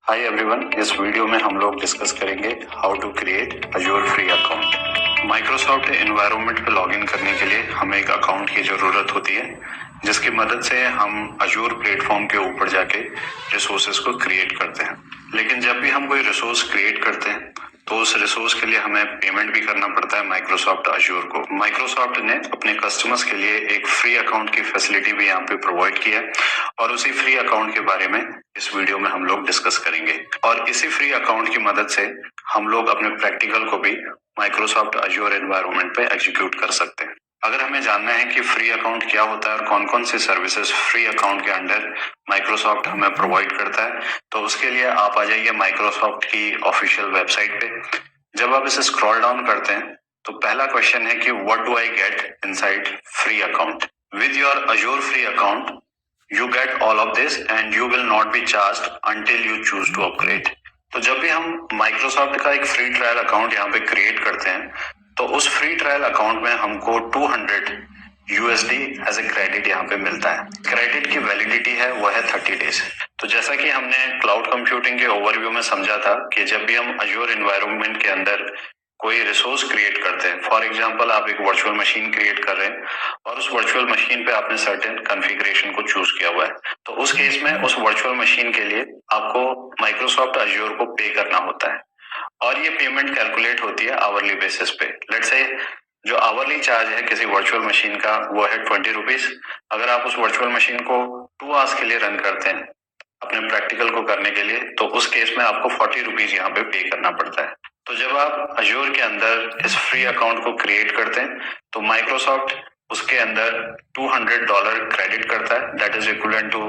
Hi everyone, इस video में हम लोग डिस्कस करेंगे how to create Azure free account. Microsoft environment पे लॉगिन करने के लिए हमें एक अकाउंट की ज़रूरत होती है, जिसकी मदद से हम अजूर प्लेटफॉर्म के ऊपर जाके रिसोर्सेज को क्रिएट करते हैं। लेकिन जब भी हम कोई रिसोर्स क्रिएट करते हैं तो उस रिसोर्स के लिए हमें पेमेंट भी करना पड़ता है माइक्रोसॉफ्ट अजूर को। माइक्रोसॉफ्ट ने अपने कस्टमर्स के लिए एक फ्री अकाउंट की फैसिलिटी भी यहाँ पे प्रोवाइड की है और उसी फ्री अकाउंट के बारे में इस वीडियो में हम लोग डिस्कस करेंगे। और इसी फ्री अकाउंट की मदद से हम लोग अपने प्रैक्टिकल को भी माइक्रोसॉफ्ट अजूर एनवायरनमेंट पे एग्जीक्यूट कर सकते हैं। अगर हमें जानना है कि फ्री अकाउंट क्या होता है और कौन कौन सी सर्विसेज फ्री अकाउंट के अंडर माइक्रोसॉफ्ट हमें प्रोवाइड करता है, तो उसके लिए आप आ जाइए माइक्रोसॉफ्ट की ऑफिशियल वेबसाइट पे। जब आप इसे स्क्रॉल डाउन करते हैं तो पहला क्वेश्चन है कि what do I get inside free account. With your Azzur free account you get all of this and you will not be charged until you choose to upgrade। तो जब भी हम माइक्रोसॉफ्ट का एक फ्री ट्रायल अकाउंट यहाँ पे create करते हैं तो उस फ्री ट्रायल अकाउंट में हमको 200 USD एज ए क्रेडिट यहाँ पे मिलता है। क्रेडिट की वैलिडिटी है वो है 30 डेज। तो जैसा कि हमने क्लाउड कंप्यूटिंग के ओवरव्यू में समझा था कि जब भी हम अजूर एनवायरनमेंट के अंदर कोई रिसोर्स क्रिएट करते हैं, फॉर एग्जांपल आप एक वर्चुअल मशीन क्रिएट कर रहे हैं और उस वर्चुअल मशीन पे आपने सर्टेन कॉन्फ़िगरेशन को चूज किया हुआ है, तो उस केस में उस वर्चुअल मशीन के लिए आपको माइक्रोसॉफ्ट अजूर को पे करना होता है और ये पेमेंट कैलकुलेट होती है आवरली बेसिस पे। लेट्स से जो आवरली चार्ज है किसी वर्चुअल मशीन का वो है 20 रुपीज। अगर आप उस वर्चुअल मशीन को 2 आवर्स के लिए रन करते हैं अपने प्रैक्टिकल को करने के लिए, तो उस केस में आपको 40 रुपीज यहाँ पे करना पड़ता है। तो जब आप अजूर के अंदर इस फ्री अकाउंट को क्रिएट करते हैं तो माइक्रोसॉफ्ट उसके अंदर $200 क्रेडिट करता है, that is equivalent to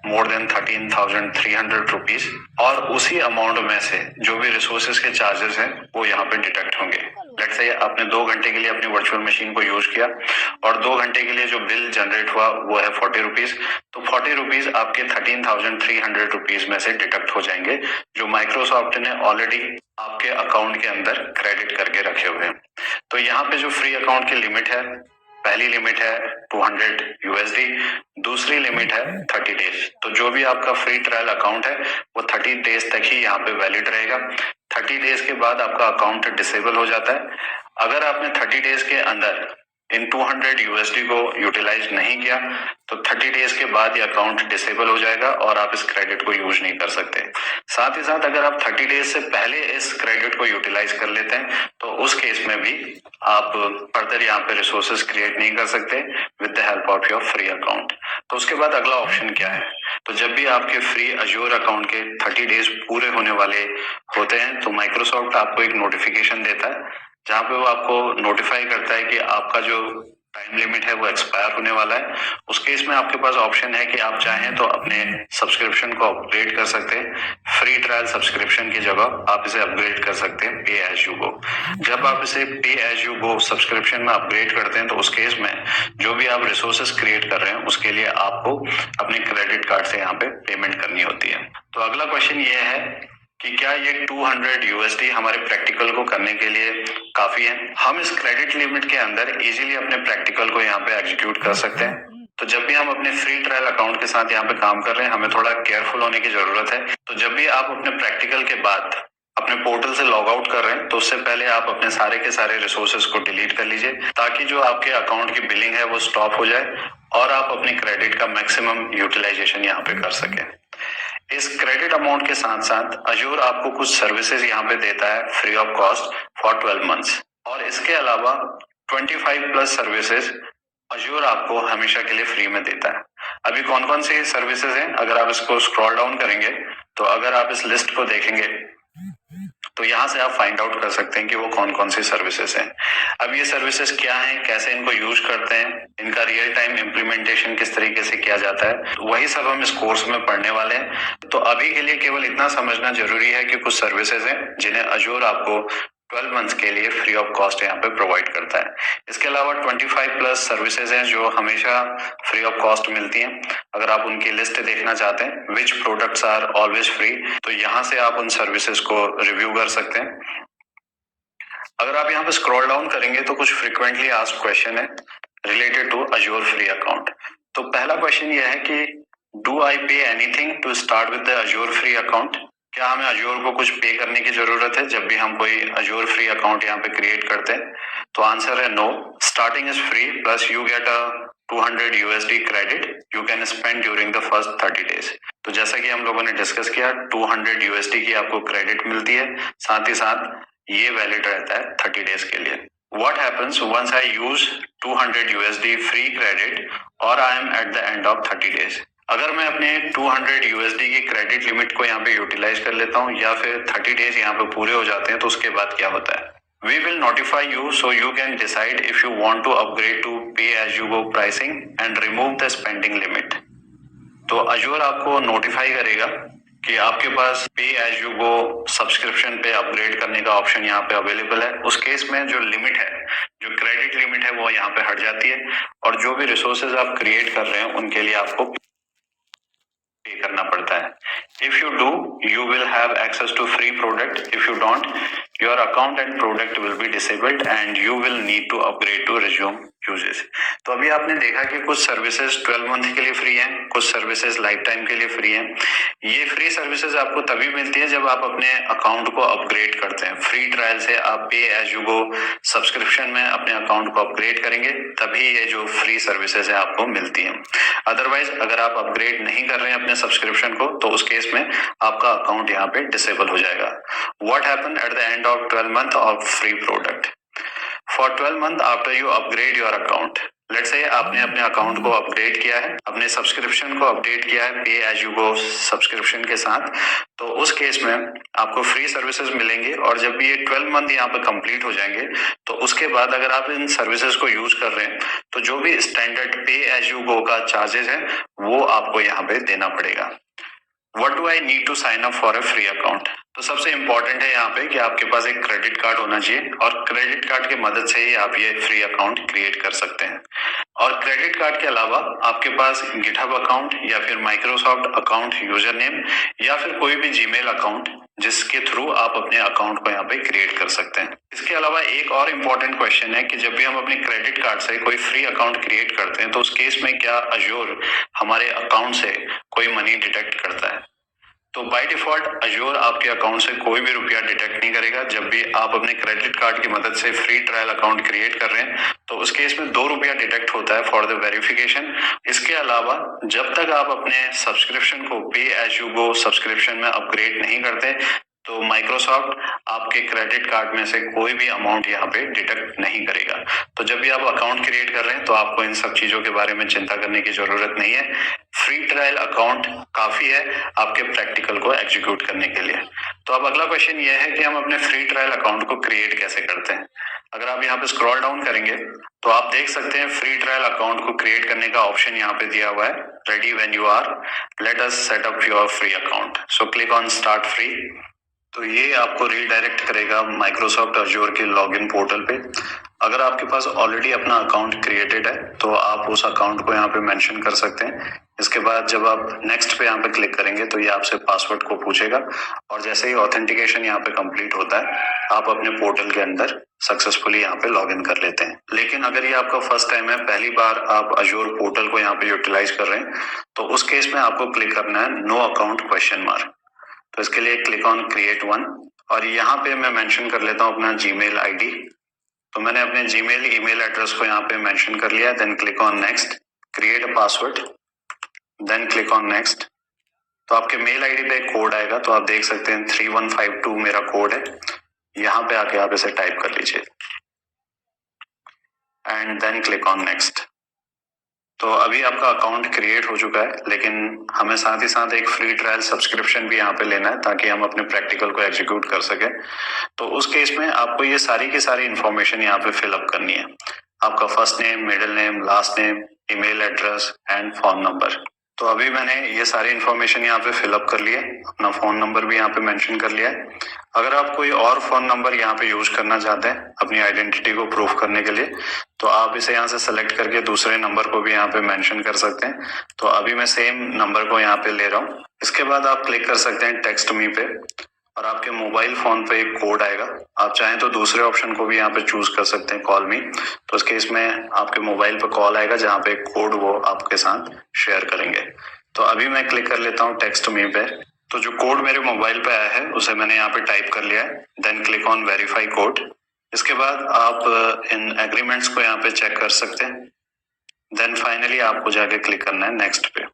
more than 13,300 rupees. और उसी अमाउंट में से जो भी रिसोर्सेज के चार्जेस हैं वो यहाँ पे डिडक्ट होंगे। लेट्स से आपने 2 घंटे के लिए अपनी वर्चुअल मशीन को यूज किया और 2 घंटे के लिए जो बिल जनरेट हुआ वो है 40 रुपीज। तो 40 रुपीज आपके 13,300 रुपीज में से डिडक्ट हो जाएंगे, जो माइक्रोसॉफ्ट ने ऑलरेडी आपके अकाउंट के अंदर क्रेडिट करके रखे हुए हैं। तो यहाँ पे जो फ्री अकाउंट की लिमिट है, पहली लिमिट है 200 USD, दूसरी लिमिट है 30 डेज। तो जो भी आपका फ्री ट्रायल अकाउंट है वो 30 डेज तक ही यहाँ पे वैलिड रहेगा। 30 डेज के बाद आपका अकाउंट डिसेबल हो जाता है। अगर आपने 30 डेज के अंदर इन 200 USD को यूटिलाइज नहीं किया तो 30 डेज के बाद ये अकाउंट डिसेबल हो जाएगा और आप इस क्रेडिट को यूज नहीं कर सकते। साथ ही साथ अगर आप 30 डेज से पहले इस क्रेडिट को यूटिलाइज कर लेते हैं तो उस केस में भी आप फर्दर यहाँ पे रिसोर्सेज क्रिएट नहीं कर सकते with the help of your free account. तो उसके बाद अगला ऑप्शन क्या है, तो जब भी आपके फ्री अजूर अकाउंट के 30 डेज पूरे होने वाले होते हैं तो माइक्रोसॉफ्ट आपको एक नोटिफिकेशन देता है जहाँ पे वो आपको नोटिफाई करता है कि आपका जो टाइम लिमिट है वो एक्सपायर होने वाला है। उस केस में आपके पास ऑप्शन है कि आप चाहें तो अपने सब्सक्रिप्शन को अपग्रेड कर सकते हैं। फ्री ट्रायल सब्सक्रिप्शन की जगह आप इसे अपग्रेड कर सकते हैं पे एज यू गो। जब आप इसे पे एज यू गो सब्सक्रिप्शन में अपग्रेड करते हैं तो उस केस में जो भी आप रिसोर्सेज क्रिएट कर रहे हैं उसके लिए आपको अपने क्रेडिट कार्ड से यहाँ पे पेमेंट करनी होती है। तो अगला क्वेश्चन ये है कि क्या ये 200 USD हमारे प्रैक्टिकल को करने के लिए काफी है। हम इस क्रेडिट लिमिट के अंदर इजीली अपने प्रैक्टिकल को यहाँ पे एग्जीक्यूट कर सकते हैं। तो जब भी हम अपने फ्री ट्रायल अकाउंट के साथ यहाँ पे काम कर रहे हैं हमें थोड़ा केयरफुल होने की जरूरत है। तो जब भी आप अपने प्रैक्टिकल के बाद अपने पोर्टल से लॉग आउट कर रहे हैं तो उससे पहले आप अपने सारे के सारे रिसोर्सेज को डिलीट कर लीजिए ताकि जो आपके अकाउंट की बिलिंग है वो स्टॉप हो जाए और आप अपने क्रेडिट का मैक्सिमम यूटिलाइजेशन यहाँ पे कर सके। इस क्रेडिट अमाउंट के साथ साथ अजूर आपको कुछ सर्विसेज यहाँ पे देता है free of cost for 12 months और इसके अलावा 25 प्लस सर्विसेज अजूर आपको हमेशा के लिए फ्री में देता है। अभी कौन कौन सी सर्विसेज हैं, अगर आप इसको स्क्रॉल डाउन करेंगे तो अगर आप इस लिस्ट को देखेंगे तो यहाँ से आप फाइंड आउट कर सकते हैं कि वो कौन कौन सी सर्विसेज हैं। अब ये सर्विसेज क्या हैं, कैसे इनको यूज करते हैं, इनका रियल टाइम इम्प्लीमेंटेशन किस तरीके से किया जाता है, वही सब हम इस कोर्स में पढ़ने वाले हैं। तो अभी के लिए केवल इतना समझना जरूरी है कि कुछ सर्विसेज हैं जिन्हें अजूर आपको 12 मंथ्स के लिए फ्री ऑफ कॉस्ट यहाँ पे प्रोवाइड करता है। इसके अलावा 25 प्लस सर्विसेज हैं जो हमेशा फ्री ऑफ कॉस्ट मिलती हैं। अगर आप उनकी लिस्ट देखना चाहते हैं which products are always free, तो यहाँ से आप उन सर्विसेज को रिव्यू कर सकते हैं। अगर आप यहाँ पे स्क्रॉल डाउन करेंगे तो कुछ फ्रिक्वेंटली आस्क्ड क्वेश्चन है related to Azure free account. तो पहला क्वेश्चन ये है कि do I pay anything to start with the Azure free account. क्या हमें अजूर को कुछ पे करने की जरूरत है जब भी हम कोई अजूर फ्री अकाउंट यहाँ पे क्रिएट करते हैं? तो आंसर है no. Starting is free plus you get a 200 USD credit you can spend during the first 30 days. तो जैसा कि हम लोगों ने डिस्कस किया, 200 USD की आपको क्रेडिट मिलती है, साथ ही साथ ये वैलिड रहता है 30 डेज के लिए। What happens once I use 200 USD free credit or I am at the end of 30 days? अगर मैं अपने 200 USD की क्रेडिट लिमिट को यहाँ पे यूटिलाइज कर लेता हूँ या फिर 30 डेज यहाँ पे पूरे हो जाते हैं, तो उसके बाद क्या होता है? We will notify you so you can decide if you want to upgrade to pay as you go pricing and remove the spending limit. तो अजूर आपको नोटिफाई करेगा कि आपके पास पे एज यू गो सब्सक्रिप्शन पे अपग्रेड करने का option यहाँ पे अवेलेबल है। उस केस में जो लिमिट है, जो क्रेडिट लिमिट है, वो यहाँ पे हट जाती है और जो भी रिसोर्सेज आप क्रिएट कर रहे हैं उनके लिए आपको पे करना पड़ता है। If you do you will have access to free product, if you don't your account and product will be disabled and you will need to upgrade to resume uses. तो अभी आपने देखा कि कुछ सर्विसेज 12 मंथ के लिए free हैं, कुछ सर्विसेज लाइफ टाइम के लिए फ्री हैं। ये फ्री सर्विसेज आपको तभी मिलती है जब आप अपने अकाउंट को अपग्रेड करते हैं। फ्री ट्रायल से आप पे एज यू गो सब्सक्रिप्शन में अपने अकाउंट को अपग्रेड करेंगे, तभी ये जो फ्री सर्विसेज है आपको मिलती है। अदरवाइज अगर आप अपग्रेड नहीं कर रहे हैं अपने सब्सक्रिप्शन को, तो उस केस में आपका अकाउंट यहाँ पे डिसेबल हो जाएगा। What happen at the end of 12 month of free product? For 12 month after you upgrade your account, let's say आपने अपने अकाउंट को अपडेट किया है, अपने सब्सक्रिप्शन को अपडेट किया है पे एज यू गो सब्सक्रिप्शन के साथ, तो उस केस में आपको फ्री सर्विसेज मिलेंगे और जब भी ये 12 मंथ यहाँ पे कंप्लीट हो जाएंगे, तो उसके बाद अगर आप इन सर्विसेज को यूज कर रहे हैं तो जो भी स्टैंडर्ड पे एज यू गो का चार्जेस है वो आपको यहाँ पे देना पड़ेगा। What do I need to sign up for a free account? तो सबसे इंपॉर्टेंट है यहाँ पे कि आपके पास एक क्रेडिट कार्ड होना चाहिए और क्रेडिट कार्ड की मदद से ही आप ये फ्री अकाउंट क्रिएट कर सकते हैं। और क्रेडिट कार्ड के अलावा आपके पास गिटहब अकाउंट या फिर माइक्रोसॉफ्ट अकाउंट यूजर नेम या फिर कोई भी जीमेल अकाउंट जिसके थ्रू आप अपने अकाउंट को यहाँ पे क्रिएट कर सकते हैं। इसके अलावा एक और इम्पोर्टेंट क्वेश्चन है कि जब भी हम अपने क्रेडिट कार्ड से कोई फ्री अकाउंट क्रिएट करते हैं तो उस केस में क्या अजूर हमारे अकाउंट से कोई मनी डिटेक्ट करता है? तो बाय डिफॉल्ट अजूर आपके अकाउंट से कोई भी रुपया डिटेक्ट नहीं करेगा। जब भी आप अपने क्रेडिट कार्ड की मदद से फ्री ट्रायल अकाउंट क्रिएट कर रहे हैं तो उस केस में 2 रुपया डिटेक्ट होता है फॉर द वेरिफिकेशन। इसके अलावा जब तक आप अपने सब्सक्रिप्शन को पे एज यू गो सब्सक्रिप्शन में अपग्रेड नहीं करते तो माइक्रोसॉफ्ट आपके क्रेडिट कार्ड में से कोई भी अमाउंट यहाँ पे डिडक्ट नहीं करेगा। तो जब भी आप अकाउंट क्रिएट कर रहे हैं तो आपको इन सब चीजों के बारे में चिंता करने की जरूरत नहीं है। फ्री ट्रायल अकाउंट काफी है आपके प्रैक्टिकल को एग्जीक्यूट करने के लिए। तो अब अगला क्वेश्चन ये है कि हम अपने फ्री ट्रायल अकाउंट को क्रिएट कैसे करते हैं। अगर आप यहाँ पे स्क्रॉल डाउन करेंगे तो आप देख सकते हैं फ्री ट्रायल अकाउंट को क्रिएट करने का ऑप्शन यहाँ पे दिया हुआ है, ready when you are, let us set up your free account. So click on start free. तो ये आपको रीडायरेक्ट करेगा माइक्रोसॉफ्ट अजूर के लॉगिन पोर्टल पे। अगर आपके पास ऑलरेडी अपना अकाउंट क्रिएटेड है तो आप उस अकाउंट को यहाँ पे मेंशन कर सकते हैं। इसके बाद जब आप नेक्स्ट पे यहाँ पे क्लिक करेंगे तो ये आपसे पासवर्ड को पूछेगा और जैसे ही ऑथेंटिकेशन यहाँ पे कंप्लीट होता है आप अपने पोर्टल के अंदर सक्सेसफुली यहाँ पे लॉग इन कर लेते हैं। लेकिन अगर ये आपका फर्स्ट टाइम है, पहली बार आप अजूर पोर्टल को यहाँ पे यूटिलाइज कर रहे हैं, तो उस केस में आपको क्लिक करना है नो अकाउंट क्वेश्चन मार्क। तो इसके लिए क्लिक ऑन क्रिएट वन और यहाँ पे मैं मेंशन कर लेता हूँ अपना जीमेल आईडी। तो मैंने अपने जीमेल ईमेल एड्रेस को यहाँ पे मेंशन कर लिया। Then click on next, create a password, then click on next. तो आपके मेल आईडी पे एक कोड आएगा, तो आप देख सकते हैं 3152 मेरा कोड है। यहाँ पे आके आप इसे टाइप कर लीजिए and then click on next. तो अभी आपका अकाउंट क्रिएट हो चुका है, लेकिन हमें साथ ही साथ एक फ्री ट्रायल सब्सक्रिप्शन भी यहाँ पे लेना है ताकि हम अपने प्रैक्टिकल को एग्जीक्यूट कर सके। तो उस केस में आपको ये सारी की सारी इन्फॉर्मेशन यहाँ पे फिलअप करनी है। आपका first name, middle name, last name, email address and phone number. तो अभी मैंने ये सारी इन्फॉर्मेशन यहाँ पे फिलअप कर लिया, अपना फोन नंबर भी यहाँ पे मेंशन कर लिया है। अगर आप कोई और फोन नंबर यहाँ पे यूज करना चाहते हैं अपनी आइडेंटिटी को प्रूफ करने के लिए तो आप इसे यहाँ से सेलेक्ट करके दूसरे नंबर को भी यहाँ पे मेंशन कर सकते हैं। तो अभी मैं सेम नंबर को यहाँ पे ले रहा हूँ। इसके बाद आप क्लिक कर सकते हैं टेक्स्ट मी पे और आपके मोबाइल फोन पे एक कोड आएगा। आप चाहें तो दूसरे ऑप्शन को भी यहाँ पे चूज कर सकते हैं, कॉल मी। तो इसके इसमें आपके मोबाइल पे कॉल आएगा जहाँ पे कोड वो आपके साथ शेयर करेंगे। तो अभी मैं क्लिक कर लेता हूँ टेक्स्ट मी पे तो जो कोड मेरे मोबाइल पे आया है उसे मैंने यहाँ पे टाइप कर लिया है। Then click on verify code. इसके बाद आप इन एग्रीमेंट्स को यहाँ पे चेक कर सकते हैं। देन फाइनली आपको जाके क्लिक करना है नेक्स्ट पे।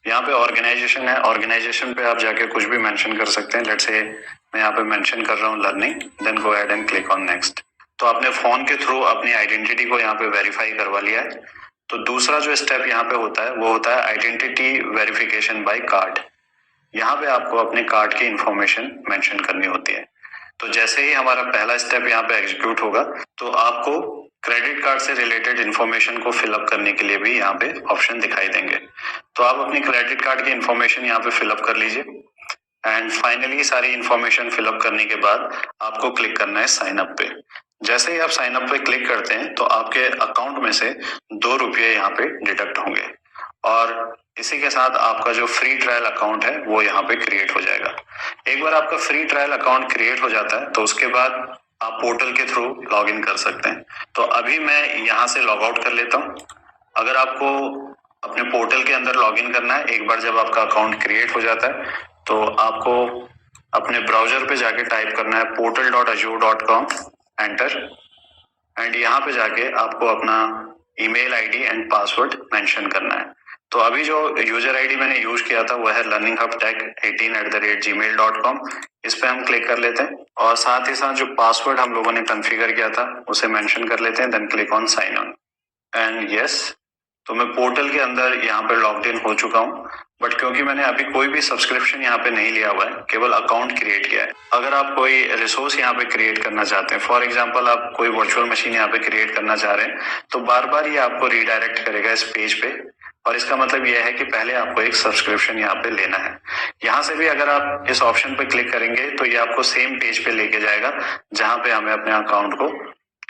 यहाँ पे ऑर्गेनाइजेशन है, ऑर्गेनाइजेशन पे आप जाके कुछ भी मेंशन कर सकते हैं। लेट्स से मैं यहाँ पे मेंशन कर रहा हूँ learning. Then go ahead and click on next. तो आपने फोन के थ्रू अपनी आइडेंटिटी को यहाँ पे वेरीफाई करवा लिया है। तो दूसरा जो स्टेप यहाँ पे होता है वो होता है आइडेंटिटी वेरिफिकेशन बाय कार्ड। यहाँ पे आपको अपने कार्ड की इंफॉर्मेशन मेंशन करनी होती है। तो जैसे ही हमारा पहला स्टेप यहाँ पे एग्जीक्यूट होगा तो आपको क्रेडिट कार्ड से रिलेटेड इंफॉर्मेशन को फिलअप करने के लिए भी यहाँ पे ऑप्शन दिखाई देंगे। तो आप अपनी क्रेडिट कार्ड की इंफॉर्मेशन यहाँ पे फिलअप कर लीजिए। एंड फाइनली सारी इंफॉर्मेशन फिलअप करने के बाद आपको क्लिक करना है साइन अप पे। जैसे ही आप साइन अप पे क्लिक करते हैं तो आपके अकाउंट में से 2 रुपये यहाँ पे डिडक्ट होंगे और इसी के साथ आपका जो फ्री ट्रायल अकाउंट है वो यहाँ पे क्रिएट हो जाएगा। एक बार आपका फ्री ट्रायल अकाउंट क्रिएट हो जाता है तो उसके बाद आप पोर्टल के थ्रू लॉग इन कर सकते हैं। तो अभी मैं यहाँ से लॉग आउट कर लेता हूँ। अगर आपको अपने पोर्टल के अंदर लॉग इन करना है, एक बार जब आपका अकाउंट क्रिएट हो जाता है तो आपको अपने ब्राउजर पे जाके टाइप करना है portal.azure.com, एंटर। एंड यहाँ पे जाके आपको अपना email ID and password mention करना है। तो अभी जो यूजर आईडी मैंने यूज किया था वो है learninghubtech18@gmail.com। इस पे हम क्लिक कर लेते हैं और साथ ही साथ जो पासवर्ड हम लोगों ने कॉन्फ़िगर किया था उसे मेंशन कर लेते हैं। Then click on sign on and yes. तो मैं पोर्टल के अंदर यहाँ पे लॉग्ड इन हो चुका हूँ। बट क्योंकि मैंने अभी कोई भी सब्सक्रिप्शन यहाँ पे नहीं लिया हुआ है, केवल अकाउंट क्रिएट किया है। अगर आप कोई रिसोर्स यहाँ पे क्रिएट करना चाहते हैं, फॉर एग्जांपल आप कोई वर्चुअल मशीन यहाँ पे क्रिएट करना चाह रहे हैं, तो बार बार ये आपको रिडायरेक्ट करेगा इस पेज पे। और इसका मतलब यह है कि पहले आपको एक सब्सक्रिप्शन यहाँ पे लेना है। यहाँ से भी अगर आप इस ऑप्शन पे क्लिक करेंगे तो ये आपको सेम पेज पे लेके जाएगा जहाँ पे हमें अपने अकाउंट को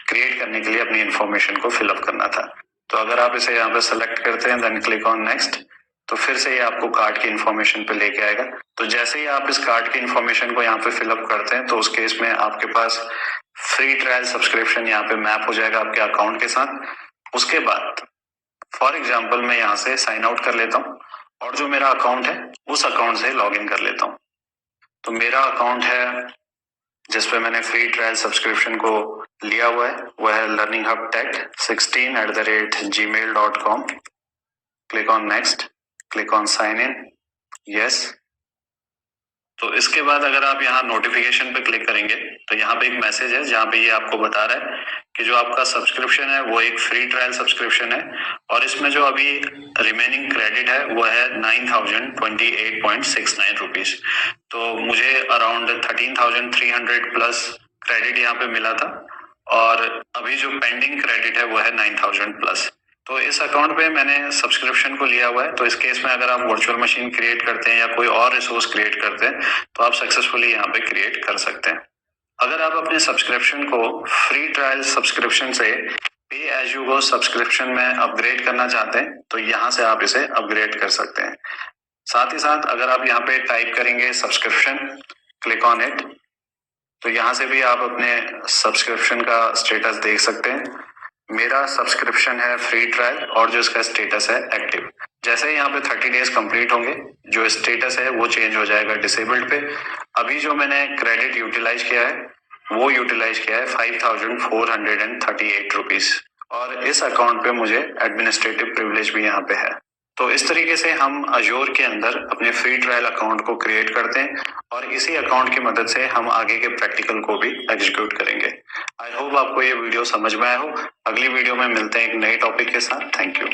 क्रिएट करने के लिए अपनी इंफॉर्मेशन को फिलअप करना था। तो अगर आप इसे यहाँ पे सेलेक्ट करते हैं देन क्लिक ऑन नेक्स्ट, तो फिर से ये आपको कार्ड की इंफॉर्मेशन पे लेके आएगा। तो जैसे ही आप इस कार्ड की इंफॉर्मेशन को यहाँ पे फिलअप करते हैं तो उस केस में आपके पास फ्री ट्रायल सब्सक्रिप्शन यहाँ पे मैप हो जाएगा आपके अकाउंट के साथ। उसके बाद फॉर एग्जाम्पल मैं यहाँ से साइन आउट कर लेता हूँ और जो मेरा अकाउंट है उस अकाउंट से लॉग इन कर लेता हूँ। तो मेरा अकाउंट है जिसपे मैंने फ्री ट्रायल सब्सक्रिप्शन को लिया हुआ है वो है learninghubtech16@gmail.com। Click on next, click on sign in, yes. तो इसके बाद अगर आप यहाँ नोटिफिकेशन पे क्लिक करेंगे तो यहाँ पे एक मैसेज है जहाँ पे ये आपको बता रहा है कि जो आपका सब्सक्रिप्शन है वो एक फ्री ट्रायल सब्सक्रिप्शन है और इसमें जो अभी रिमेनिंग क्रेडिट है वो है 9028.69 रुपीज। तो मुझे अराउंड 13,300 प्लस क्रेडिट यहाँ पे मिला था और अभी जो पेंडिंग क्रेडिट है वो है 9,000 प्लस। तो इस अकाउंट पे मैंने सब्सक्रिप्शन को लिया हुआ है। तो इस केस में अगर आप वर्चुअल मशीन क्रिएट करते हैं या कोई और रिसोर्स क्रिएट करते हैं तो आप सक्सेसफुली यहाँ पे क्रिएट कर सकते हैं। अगर आप अपने सब्सक्रिप्शन को फ्री ट्रायल सब्सक्रिप्शन से पे एज यू गो सब्सक्रिप्शन में अपग्रेड करना चाहते हैं तो यहाँ से आप इसे अपग्रेड कर सकते हैं। साथ ही साथ अगर आप यहाँ पे टाइप करेंगे सब्सक्रिप्शन, क्लिक ऑन इट, तो यहाँ से भी आप अपने सब्सक्रिप्शन का स्टेटस देख सकते हैं। मेरा सब्सक्रिप्शन है फ्री ट्रायल और जो इसका स्टेटस है एक्टिव। जैसे ही यहाँ पे 30 डेज कंप्लीट होंगे जो स्टेटस है वो चेंज हो जाएगा डिसेबल्ड पे। अभी जो मैंने क्रेडिट यूटिलाइज किया है वो यूटिलाइज किया है 5,438 रुपीज और इस अकाउंट पे मुझे एडमिनिस्ट्रेटिव प्रिविलेज भी यहाँ पे है। तो इस तरीके से हम अजोर के अंदर अपने फ्री ट्रायल अकाउंट को क्रिएट करते हैं और इसी अकाउंट की मदद से हम आगे के प्रैक्टिकल को भी एग्जीक्यूट करेंगे। आई होप आपको ये वीडियो समझ में आया हो। अगली वीडियो में मिलते हैं एक नए टॉपिक के साथ। Thank you.